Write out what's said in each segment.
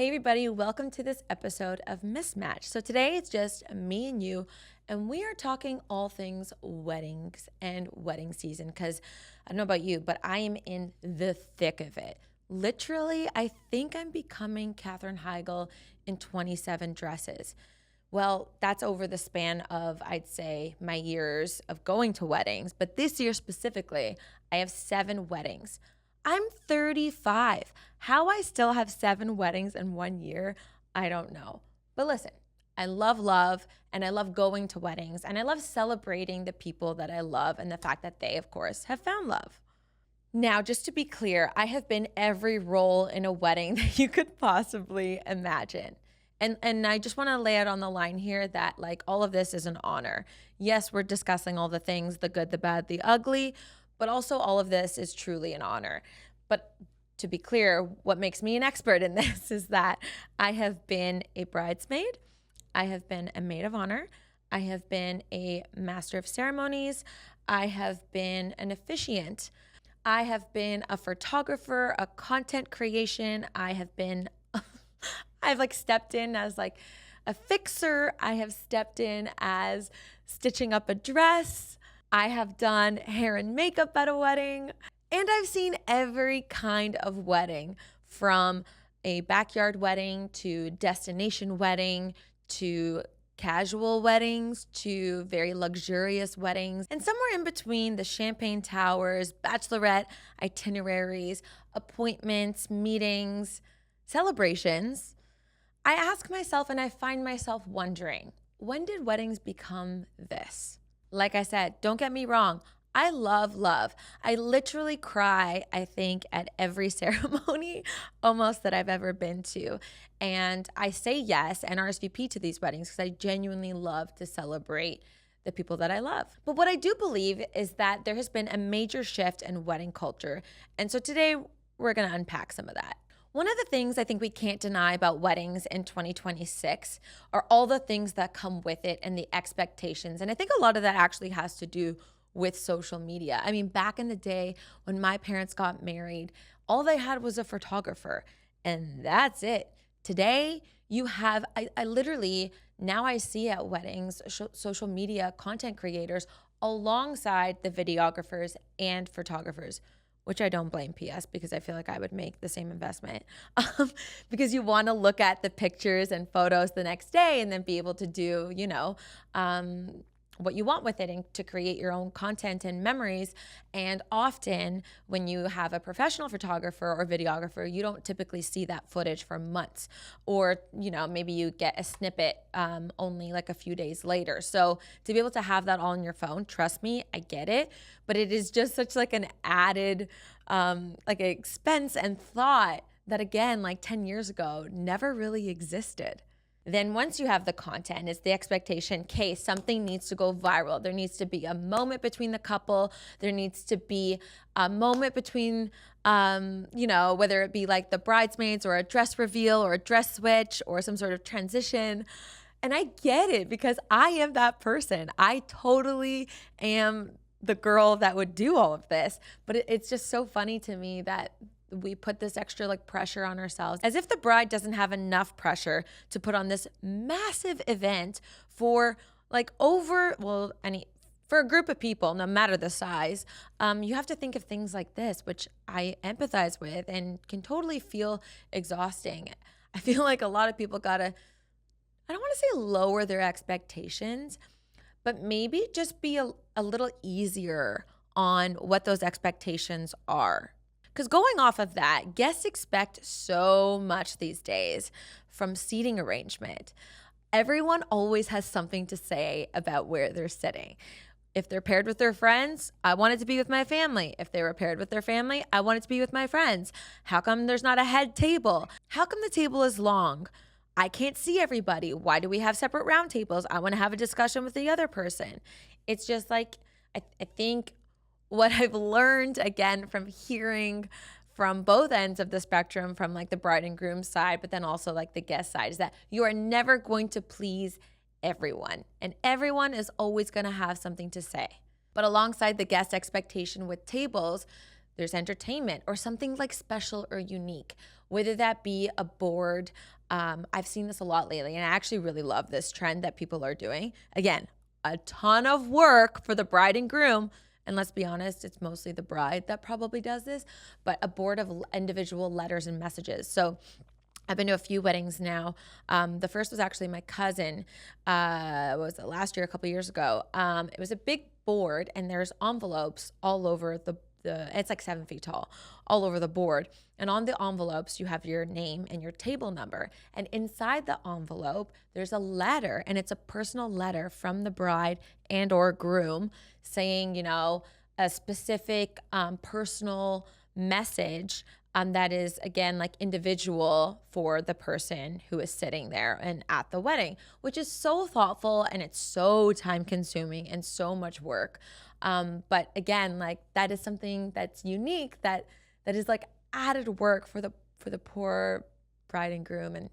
Hey everybody, welcome to this episode of Mismatch. So today it's just me and you, and we are talking all things weddings and wedding season because I don't know about you, but I am in the thick of it. Literally, I think I'm becoming Katherine Heigl in 27 dresses. Well, that's over the span of, I'd say, my years of going to weddings. But this year specifically, I have 7 weddings. I'm 35. How I still have 7 weddings in 1 year, I don't know. But listen, I love love and I love going to weddings and I love celebrating the people that I love and the fact that they, of course, have found love. Now, just to be clear, I have been every role in a wedding that you could possibly imagine. And I just want to lay out on the line here that like all of this is an honor. Yes, we're discussing all the things, the good, the bad, the ugly, but also all of this is truly an honor. But to be clear, what makes me an expert in this is that I have been a bridesmaid, I have been a maid of honor, I have been a master of ceremonies, I have been an officiant, I have been a photographer, a content creation, I've like stepped in as like a fixer, I have stepped in as stitching up a dress, I have done hair and makeup at a wedding, and I've seen every kind of wedding from a backyard wedding to destination wedding to casual weddings to very luxurious weddings, and somewhere in between the champagne towers, bachelorette itineraries, appointments, meetings, celebrations. I ask myself and I find myself wondering, when did weddings become this? Like I said, don't get me wrong. I love love. I literally cry, I think, at every ceremony almost that I've ever been to. And I say yes and RSVP to these weddings because I genuinely love to celebrate the people that I love. But what I do believe is that there has been a major shift in wedding culture. And so today we're going to unpack some of that. One of the things I think we can't deny about weddings in 2026 are all the things that come with it and the expectations. And I think a lot of that actually has to do with social media. I mean, back in the day when my parents got married, all they had was a photographer and that's it. Today, you have, I literally, now I see at weddings, social media content creators alongside the videographers and photographers, which I don't blame PS because I feel like I would make the same investment because you want to look at the pictures and photos the next day and then be able to do, what you want with it and to create your own content and memories. And often when you have a professional photographer or videographer, you don't typically see that footage for months, or, maybe you get a snippet only like a few days later. So to be able to have that all on your phone, trust me, I get it, but it is just such like an added like expense and thought that again, like 10 years ago, never really existed. Then once you have the content, it's the expectation, okay, something needs to go viral. There needs to be a moment between the couple. There needs to be a moment between, whether it be like the bridesmaids or a dress reveal or a dress switch or some sort of transition. And I get it because I am that person. I totally am the girl that would do all of this. But it's just so funny to me that we put this extra like pressure on ourselves as if the bride doesn't have enough pressure to put on this massive event for for a group of people, no matter the size. You have to think of things like this, which I empathize with and can totally feel exhausting. I feel like a lot of people I don't want to say lower their expectations, but maybe just be a little easier on what those expectations are. Because going off of that, guests expect so much these days from seating arrangement. Everyone always has something to say about where they're sitting. If they're paired with their friends, I want it to be with my family. If they were paired with their family, I want it to be with my friends. How come there's not a head table? How come the table is long? I can't see everybody. Why do we have separate round tables? I want to have a discussion with the other person. It's just like, I think what I've learned again from hearing from both ends of the spectrum, from like the bride and groom side, but then also like the guest side, is that you are never going to please everyone. And everyone is always going to have something to say. But alongside the guest expectation with tables, there's entertainment or something like special or unique, whether that be a board I've seen this a lot lately, and I actually really love this trend that people are doing. Again, a ton of work for the bride and groom. And let's be honest, it's mostly the bride that probably does this, but a board of individual letters and messages. So I've been to a few weddings now. The first was actually my cousin. What was it, last year, a couple years ago? It was a big board, and there's envelopes all over the it's like 7 feet tall, all over the board. And on the envelopes, you have your name and your table number. And inside the envelope, there's a letter, and it's a personal letter from the bride and or groom saying, you know, a specific personal message that is, again, like individual for the person who is sitting there and at the wedding, which is so thoughtful, and it's so time consuming and so much work. But again, like that is something that's unique, that is like added work for the poor bride and groom. And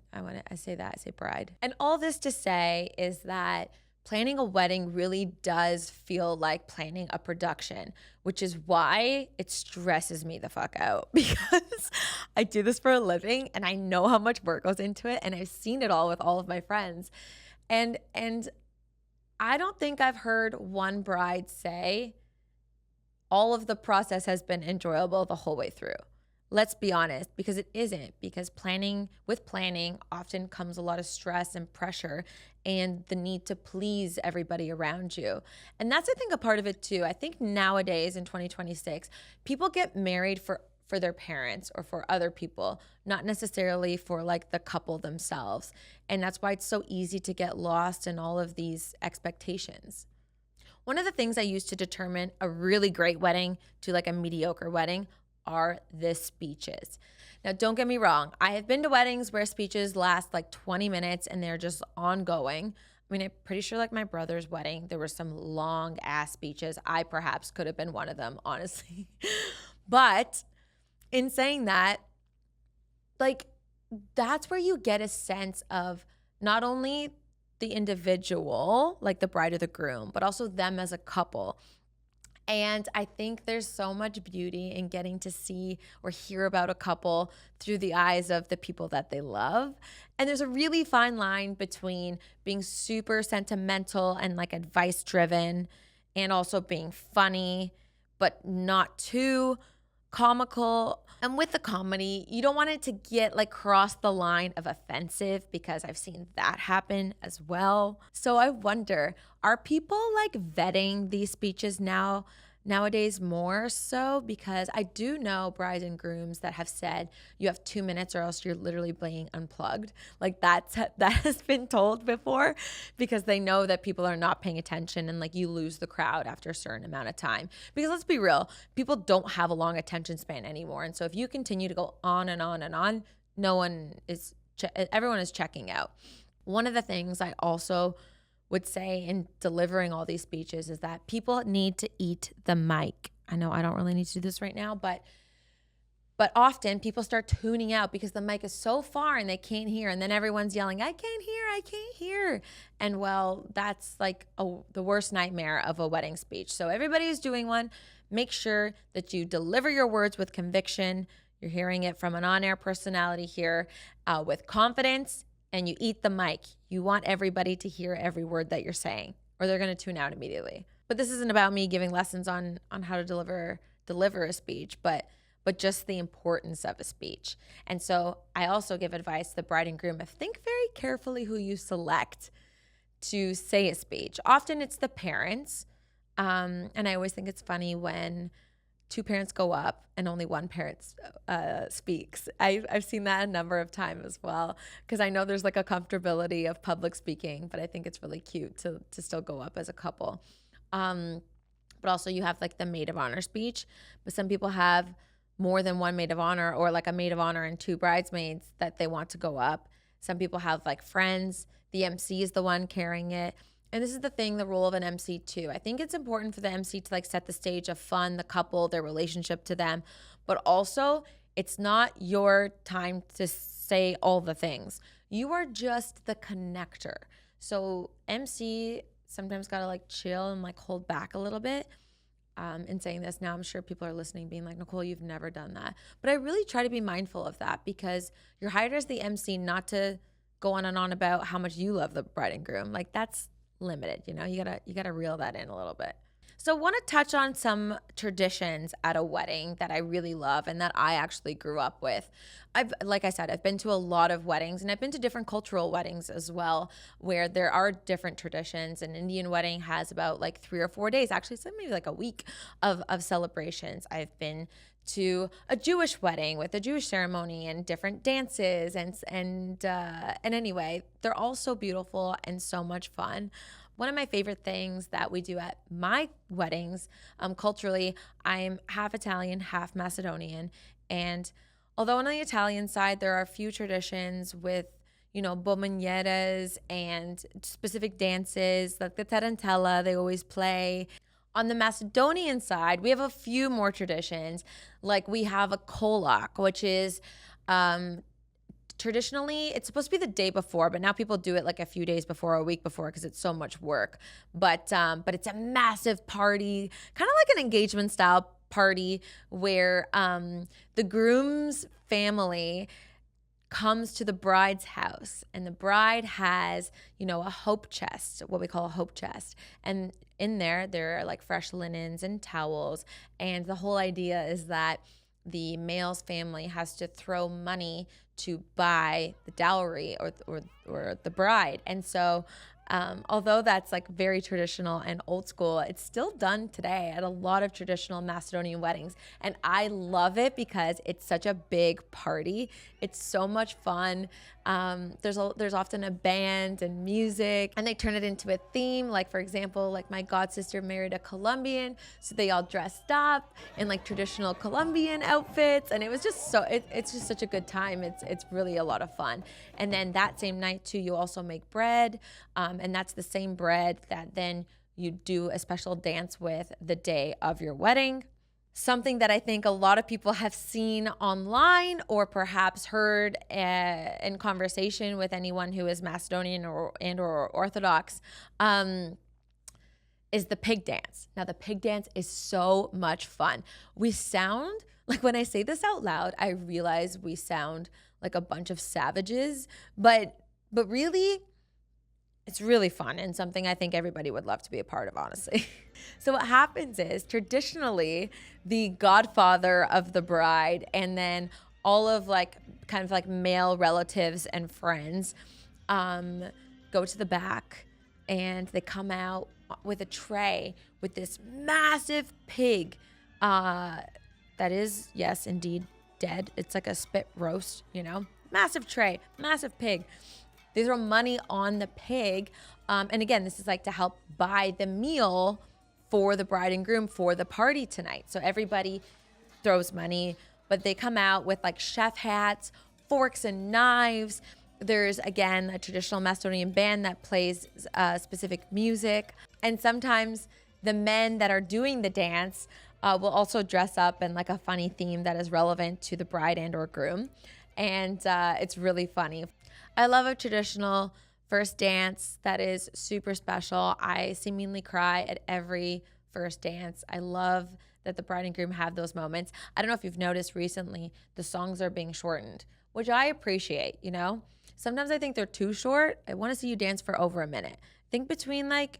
I say bride. And all this to say is that planning a wedding really does feel like planning a production, which is why it stresses me the fuck out, because I do this for a living and I know how much work goes into it, and I've seen it all with all of my friends. And I don't think I've heard one bride say all of the process has been enjoyable the whole way through. Let's be honest, because it isn't, because planning often comes a lot of stress and pressure and the need to please everybody around you. And that's, I think, a part of it too. I think nowadays in 2026, people get married for their parents or for other people, not necessarily for like the couple themselves. And that's why it's so easy to get lost in all of these expectations. One of the things I use to determine a really great wedding to like a mediocre wedding are the speeches. Now, don't get me wrong. I have been to weddings where speeches last like 20 minutes and they're just ongoing. I mean, I'm pretty sure like my brother's wedding, there were some long ass speeches. I perhaps could have been one of them, honestly. But in saying that, like, that's where you get a sense of not only the individual, like the bride or the groom, but also them as a couple. And I think there's so much beauty in getting to see or hear about a couple through the eyes of the people that they love. And there's a really fine line between being super sentimental and like advice driven, and also being funny, but not too comical. And with the comedy, you don't want it to get like cross the line of offensive, because I've seen that happen as well. So I wonder, are people like vetting these speeches nowadays more so? Because I do know brides and grooms that have said you have 2 minutes or else you're literally being unplugged. Like that has been told before, because they know that people are not paying attention, and like you lose the crowd after a certain amount of time. Because let's be real, people don't have a long attention span anymore. And so if you continue to go on and on and on, everyone is checking out. One of the things I also would say in delivering all these speeches is that people need to eat the mic. I know I don't really need to do this right now, but often people start tuning out because the mic is so far and they can't hear. And then everyone's yelling, I can't hear. And well, that's like the worst nightmare of a wedding speech. So everybody who's doing one, make sure that you deliver your words with conviction. You're hearing it from an on-air personality here, with confidence, and you eat the mic. You want everybody to hear every word that you're saying, or they're going to tune out immediately. But this isn't about me giving lessons on how to deliver a speech, but just the importance of a speech. And so I also give advice to the bride and groom of think very carefully who you select to say a speech. Often it's the parents. And I always think it's funny when two parents go up and only one parent speaks. I've seen that a number of times as well, because I know there's like a comfortability of public speaking, but I think it's really cute to still go up as a couple. But also you have like the maid of honor speech, but some people have more than one maid of honor, or like a maid of honor and two bridesmaids that they want to go up. Some people have like friends. The MC is the one carrying it. And this is the thing, the role of an MC too. I think it's important for the MC to like set the stage of fun, the couple, their relationship to them. But also, it's not your time to say all the things. You are just the connector. So MC sometimes gotta like chill and like hold back a little bit. in saying this. Now I'm sure people are listening being like, Nicole, you've never done that. But I really try to be mindful of that because you're hired as the MC not to go on and on about how much you love the bride and groom. Like that's limited, you know, you gotta reel that in a little bit. So I want to touch on some traditions at a wedding that I really love and that I actually grew up with. Like I said, I've been to a lot of weddings and I've been to different cultural weddings as well, where there are different traditions. An Indian wedding has about like 3 or 4 days, actually, so maybe like a week of celebrations. I've been to a Jewish wedding with a Jewish ceremony and different dances and anyway, they're all so beautiful and so much fun. One of my favorite things that we do at my weddings, culturally, I'm half Italian, half Macedonian. And although on the Italian side, there are a few traditions with, you know, bombonieres and specific dances, like the tarantella, they always play. On the Macedonian side, we have a few more traditions. Like we have a kolak, which is traditionally, it's supposed to be the day before, but now people do it like a few days before or a week before because it's so much work. But it's a massive party, kind of like an engagement style party where the groom's family comes to the bride's house and the bride has, you know, a hope chest, what we call a hope chest. And in there are like fresh linens and towels. And the whole idea is that the male's family has to throw money to buy the dowry or the bride. And so although that's like very traditional and old school, it's still done today at a lot of traditional Macedonian weddings. And I love it because it's such a big party. It's so much fun. There's often a band and music, and they turn it into a theme. Like, for example, like my god sister married a Colombian, so they all dressed up in like traditional Colombian outfits, and it was just it's just such a good time. It's really a lot of fun. And then that same night too, you also make bread, and that's the same bread that then you do a special dance with the day of your wedding. Something that I think a lot of people have seen online or perhaps heard in conversation with anyone who is Macedonian or Orthodox is the pig dance. Now, the pig dance is so much fun. We sound, like when I say this out loud, I realize we sound like a bunch of savages, but really, it's really fun and something I think everybody would love to be a part of, honestly. So what happens is traditionally the godfather of the bride and then all of like kind of like male relatives and friends go to the back and they come out with a tray with this massive pig that is, yes, indeed dead. It's like a spit roast, you know, massive tray, massive pig. They throw money on the pig. And again, this is like to help buy the meal for the bride and groom for the party tonight. So everybody throws money, but they come out with like chef hats, forks and knives. There's, again, a traditional Macedonian band that plays specific music. And sometimes the men that are doing the dance will also dress up in like a funny theme that is relevant to the bride and or groom. And it's really funny. I love a traditional first dance that is super special. I seemingly cry at every first dance. I love that the bride and groom have those moments. I don't know if you've noticed recently, the songs are being shortened, which I appreciate, you know? Sometimes I think they're too short. I want to see you dance for over a minute. I think between like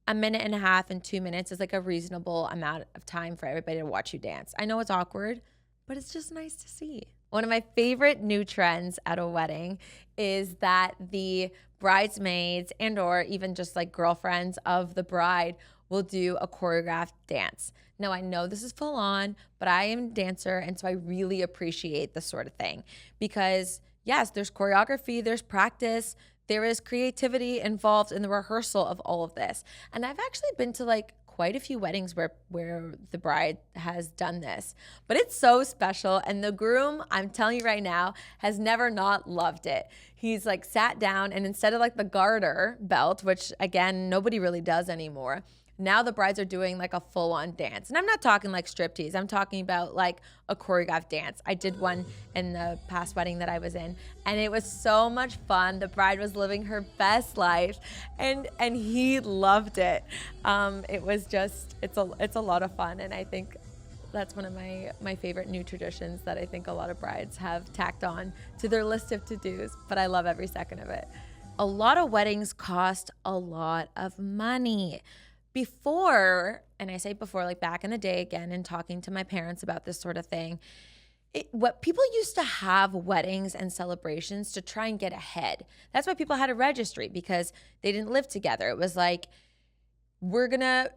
a minute and a half and 2 minutes is like a reasonable amount of time for everybody to watch you dance. I know it's awkward, but it's just nice to see. One of my favorite new trends at a wedding is that the bridesmaids and or even just like girlfriends of the bride will do a choreographed dance. Now, I know this is full on, but I am a dancer, and so I really appreciate this sort of thing because, yes, there's choreography, there's practice, there is creativity involved in the rehearsal of all of this. And I've actually been to like quite a few weddings where the bride has done this, but it's so special. And the groom, I'm telling you right now, has never not loved it. He's like sat down and instead of like the garter belt, which again, nobody really does anymore, Now the brides are doing like a full-on dance. And I'm not talking like striptease. I'm talking about like a choreographed dance. I did one in the past wedding that I was in, and it was so much fun. The bride was living her best life, and he loved it. It was just, it's a lot of fun, and I think that's one of my favorite new traditions that I think a lot of brides have tacked on to their list of to-dos, but I love every second of it. A lot of weddings cost a lot of money. Before, and I say before, like back in the day again, and talking to my parents about this sort of thing, what people used to have weddings and celebrations to try and get ahead. That's why people had a registry, because they didn't live together. It was like, we're gonna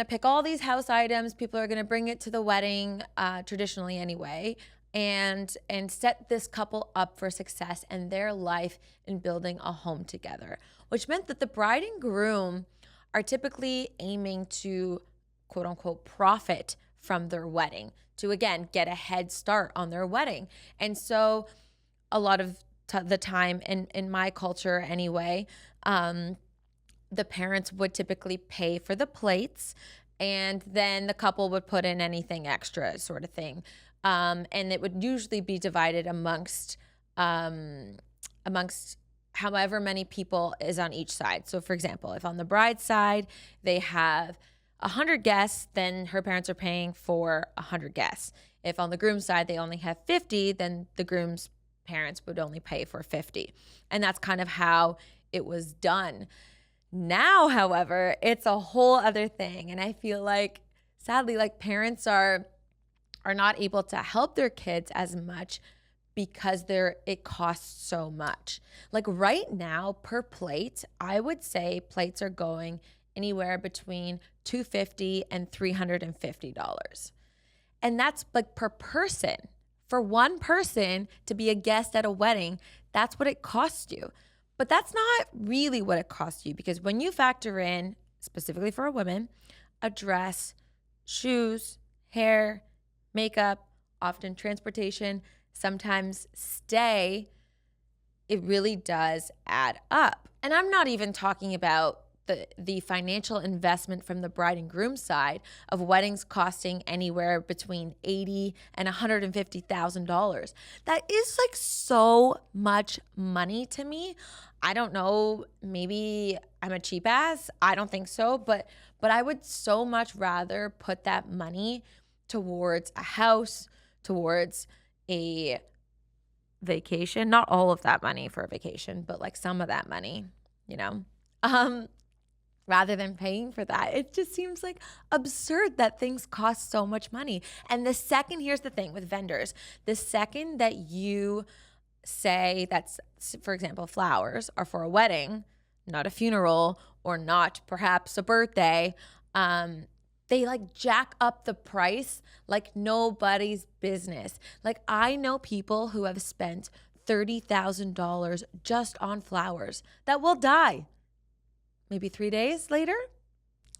pick all these house items. People are gonna bring it to the wedding, traditionally anyway, and set this couple up for success in their life in building a home together, which meant that the bride and groom are typically aiming to, quote unquote, profit from their wedding, to again get a head start on their wedding. And so a lot of the time in my culture anyway, the parents would typically pay for the plates, and then the couple would put in anything extra, sort of thing. And it would usually be divided amongst however many people is on each side. So for example, if on the bride's side they have 100 guests, then her parents are paying for 100 guests. If on the groom's side they only have 50, then the groom's parents would only pay for 50. And that's kind of how it was done. Now, however, it's a whole other thing. And I feel like, sadly, like parents are not able to help their kids as much because it costs so much. Like right now per plate, I would say plates are going anywhere between $250 and $350. And that's like per person. For one person to be a guest at a wedding, that's what it costs you. But that's not really what it costs you, because when you factor in, specifically for a woman, a dress, shoes, hair, makeup, often transportation, sometimes stay, it really does add up. And I'm not even talking about the financial investment from the bride and groom side of weddings costing anywhere between $80,000 and $150,000. That is like so much money to me. I don't know, maybe I'm a cheap ass. I don't think so, but I would so much rather put that money towards a house, towards a vacation. Not all of that money for a vacation, but like some of that money, rather than paying for that. It just seems like absurd that things cost so much money. And here's the thing with vendors, the second that you say that's, for example, flowers are for a wedding, not a funeral, or not perhaps a birthday, they like jack up the price like nobody's business. Like I know people who have spent $30,000 just on flowers that will die maybe 3 days later.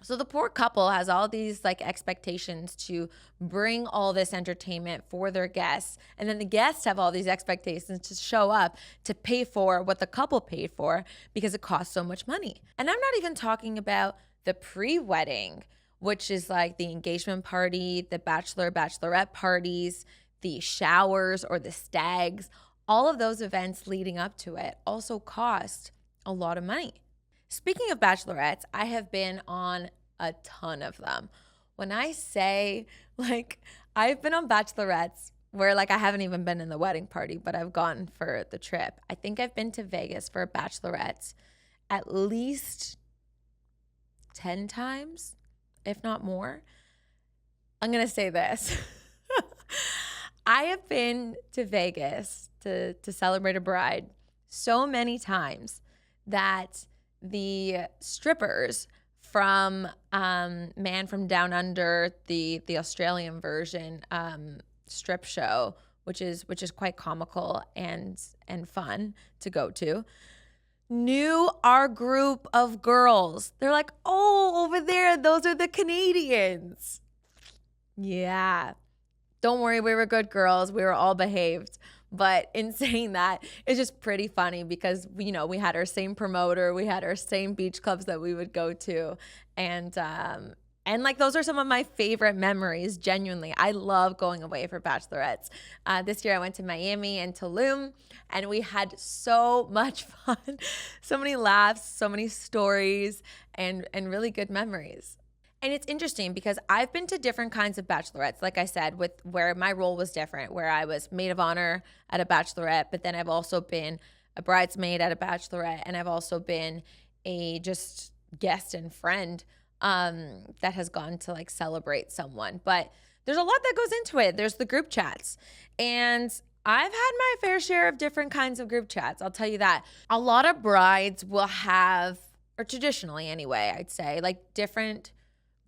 So the poor couple has all these like expectations to bring all this entertainment for their guests. And then the guests have all these expectations to show up to pay for what the couple paid for because it costs so much money. And I'm not even talking about the pre-wedding, which is like the engagement party, the bachelorette parties, the showers or the stags. All of those events leading up to it also cost a lot of money. Speaking of bachelorettes, I have been on a ton of them. When I say, like, I've been on bachelorettes where, like, I haven't even been in the wedding party, but I've gone for the trip. I think I've been to Vegas for bachelorettes at least 10 times, if not more. I'm going to say this. I have been to Vegas to celebrate a bride so many times that the strippers from Man from Down Under, the Australian version strip show, which is quite comical and fun to go to, knew our group of girls. They're like, oh, over there, those are the Canadians. Yeah. Don't worry, we were good girls. We were all behaved. But in saying that, it's just pretty funny because, we had our same promoter, we had our same beach clubs that we would go to. And like, those are some of my favorite memories, genuinely. I love going away for bachelorettes. This year I went to Miami and Tulum, and we had so much fun, so many laughs, so many stories, and really good memories. And it's interesting because I've been to different kinds of bachelorettes, like I said, with where my role was different, where I was maid of honor at a bachelorette, but then I've also been a bridesmaid at a bachelorette, and I've also been a just guest and friend that has gone to like celebrate someone. But there's a lot that goes into it. There's the group chats, and I've had my fair share of different kinds of group chats. I'll tell you that. A lot of brides will have, or traditionally anyway, I'd say, like different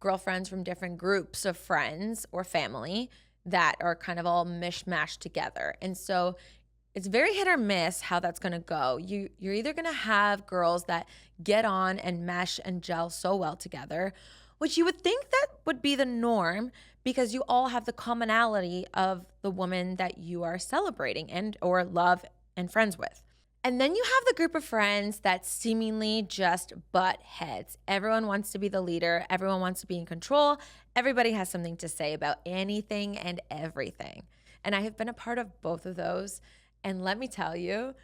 girlfriends from different groups of friends or family that are kind of all mishmashed together. And so it's very hit or miss how that's going to go. You're either going to have girls that get on and mesh and gel so well together, which you would think that would be the norm because you all have the commonality of the woman that you are celebrating and or love and friends with. And then you have the group of friends that seemingly just butt heads. Everyone wants to be the leader. Everyone wants to be in control. Everybody has something to say about anything and everything. And I have been a part of both of those. And let me tell you,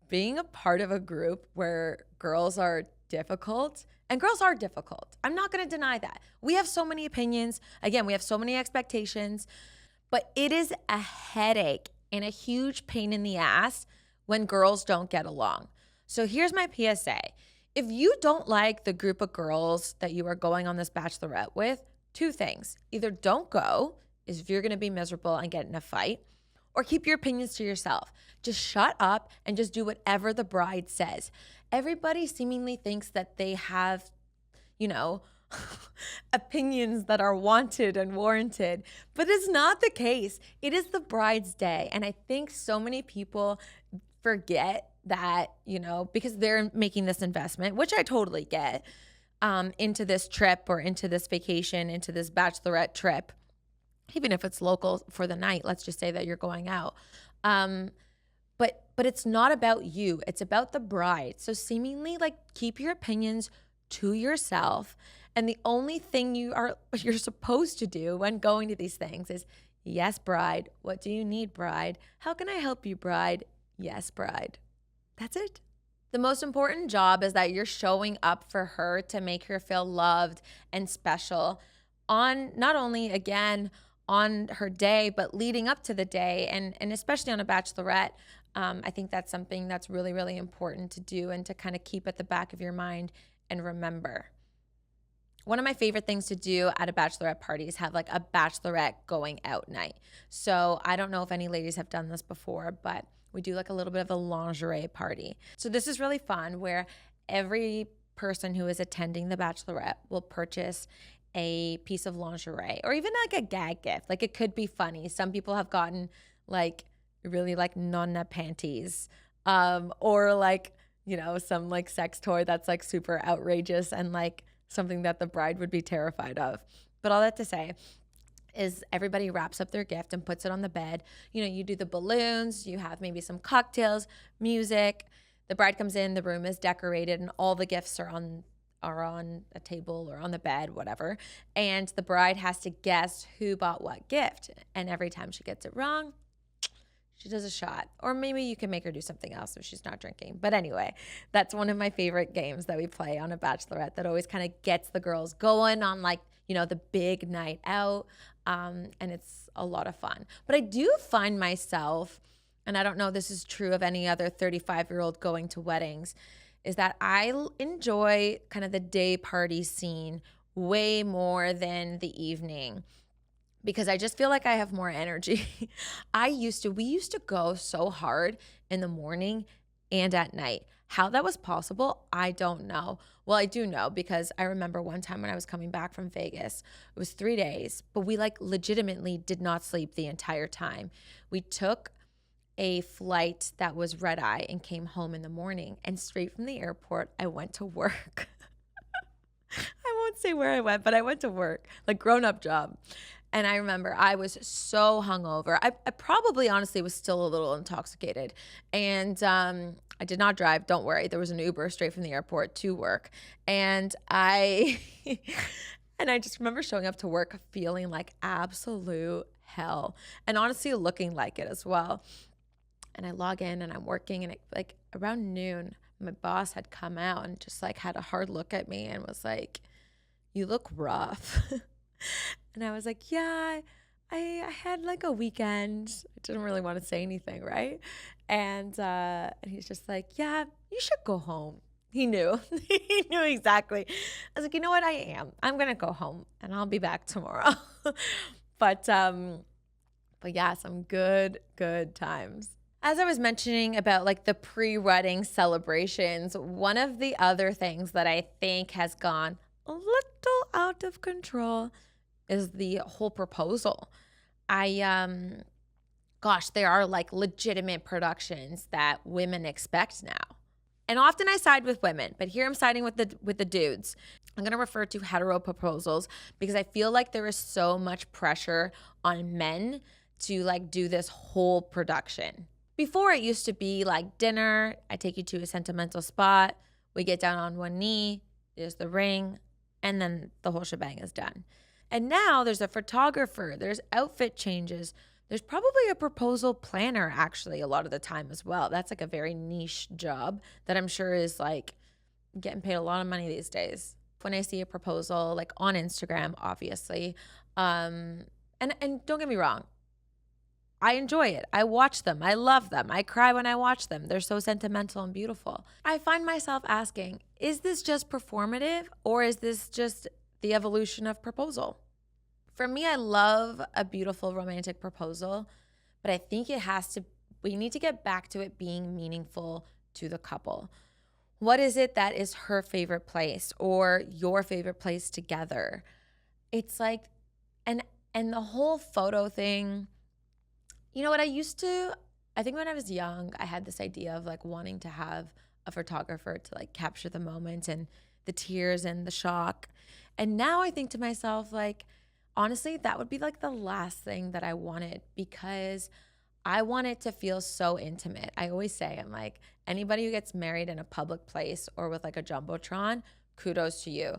being a part of a group where girls are difficult, and girls are difficult. I'm not going to deny that. We have so many opinions. Again, we have so many expectations, but it is a headache and a huge pain in the ass when girls don't get along. So here's my PSA. If you don't like the group of girls that you are going on this bachelorette with, two things. Either don't go, is if you're going to be miserable and get in a fight, or keep your opinions to yourself. Just shut up and just do whatever the bride says. Everybody seemingly thinks that they have, opinions that are wanted and warranted, but it's not the case. It is the bride's day. And I think so many people forget that, because they're making this investment, which I totally get, into this trip or into this vacation, into this bachelorette trip, even if it's local for the night. Let's just say that you're going out. But it's not about you. It's about the bride. So seemingly like keep your opinions to yourself. And the only thing you're supposed to do when going to these things is, yes, bride. What do you need, bride? How can I help you, bride? Yes, bride. That's it. The most important job is that you're showing up for her to make her feel loved and special on not only, again, on her day, but leading up to the day. And especially on a bachelorette, I think that's something that's really, really important to do and to kind of keep at the back of your mind and remember. One of my favorite things to do at a bachelorette party is have like a bachelorette going out night. So I don't know if any ladies have done this before, but we do like a little bit of a lingerie party. So this is really fun where every person who is attending the bachelorette will purchase a piece of lingerie or even like a gag gift. Like it could be funny. Some people have gotten like really like nonna panties or like, some like sex toy that's like super outrageous and like something that the bride would be terrified of. But all that to say is everybody wraps up their gift and puts it on the bed. You do the balloons, you have maybe some cocktails, music. The bride comes in, the room is decorated, and all the gifts are on a table or on the bed, whatever. And the bride has to guess who bought what gift. And every time she gets it wrong, she does a shot. Or maybe you can make her do something else if she's not drinking. But anyway, that's one of my favorite games that we play on a bachelorette that always kind of gets the girls going on like, the big night out. And it's a lot of fun. But I do find myself, and I don't know if this is true of any other 35-year-old going to weddings, is that I enjoy kind of the day party scene way more than the evening because I just feel like I have more energy. We used to go so hard in the morning and at night. How that was possible, I don't know. Well, I do know because I remember one time when I was coming back from Vegas, it was 3 days, but we like legitimately did not sleep the entire time. We took a flight that was red eye and came home in the morning, and straight from the airport, I went to work. I won't say where I went, but I went to work, like grown-up job. And I remember I was so hungover. I probably honestly was still a little intoxicated. And I did not drive. Don't worry. There was an Uber straight from the airport to work. And I and I just remember showing up to work feeling like absolute hell. And honestly looking like it as well. And I log in and I'm working, and like around noon, my boss had come out and just like had a hard look at me and was like, "You look rough." And I was like, "Yeah, I had like a weekend." I didn't really want to say anything, right? And he's just like, "Yeah, you should go home." He knew. He knew exactly. I was like, "You know what? I am. I'm gonna go home and I'll be back tomorrow." But yeah, some good times. As I was mentioning about like the pre-wedding celebrations, one of the other things that I think has gone a little out of control is the whole proposal. Gosh, there are like legitimate productions that women expect now. And often I side with women, but here I'm siding with the dudes. I'm going to refer to hetero proposals because I feel like there is so much pressure on men to like do this whole production. Before, it used to be like dinner, I take you to a sentimental spot, we get down on one knee, there's the ring, and then the whole shebang is done. And now there's a photographer, there's outfit changes, there's probably a proposal planner actually a lot of the time as well. That's like a very niche job that I'm sure is like getting paid a lot of money these days. When I see a proposal like on Instagram, obviously, and don't get me wrong, I enjoy it. I watch them. I love them. I cry when I watch them. They're so sentimental and beautiful. I find myself asking, is this just performative or is this just the evolution of proposal? For me, I love a beautiful romantic proposal, but I think we need to get back to it being meaningful to the couple. What is it that is her favorite place or your favorite place together? It's like, and the whole photo thing. You know what, I think when I was young, I had this idea of like wanting to have a photographer to like capture the moment and the tears and the shock. And now I think to myself, like, honestly, that would be like the last thing that I wanted because I want it to feel so intimate. I always say, I'm like, anybody who gets married in a public place or with like a Jumbotron, kudos to you.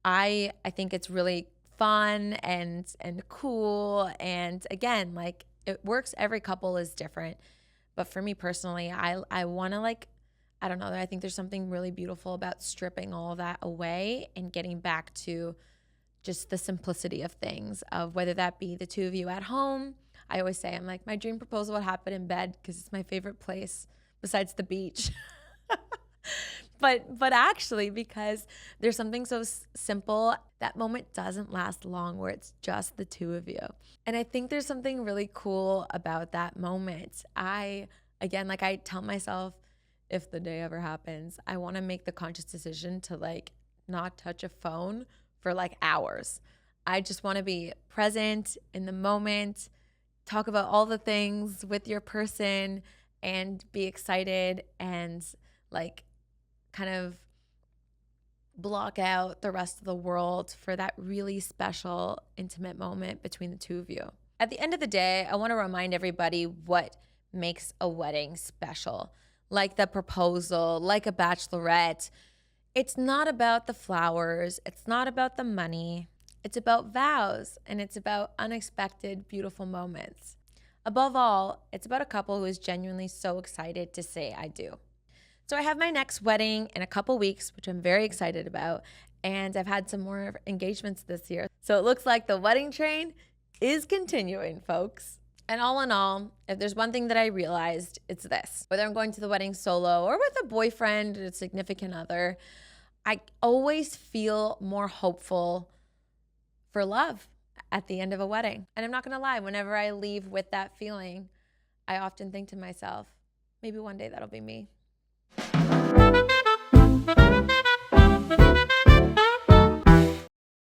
I think it's really fun and cool. And again, like, it works. Every couple is different. But for me personally, I want to like, I don't know, I think there's something really beautiful about stripping all of that away and getting back to just the simplicity of things, of whether that be the two of you at home. I always say, I'm like, my dream proposal would happen in bed because it's my favorite place besides the beach. But actually, because there's something so simple, that moment doesn't last long where it's just the two of you. And I think there's something really cool about that moment. Again, like I tell myself, if the day ever happens, I want to make the conscious decision to like not touch a phone for like hours. I just want to be present in the moment, talk about all the things with your person and be excited and like kind of block out the rest of the world for that really special, intimate moment between the two of you. At the end of the day, I want to remind everybody what makes a wedding special. Like the proposal, like a bachelorette. It's not about the flowers. It's not about the money. It's about vows, and it's about unexpected, beautiful moments. Above all, it's about a couple who is genuinely so excited to say I do. So I have my next wedding in a couple weeks, which I'm very excited about, and I've had some more engagements this year. So it looks like the wedding train is continuing, folks. And all in all, if there's one thing that I realized, it's this. Whether I'm going to the wedding solo or with a boyfriend or a significant other, I always feel more hopeful for love at the end of a wedding. And I'm not going to lie, whenever I leave with that feeling, I often think to myself, maybe one day that'll be me.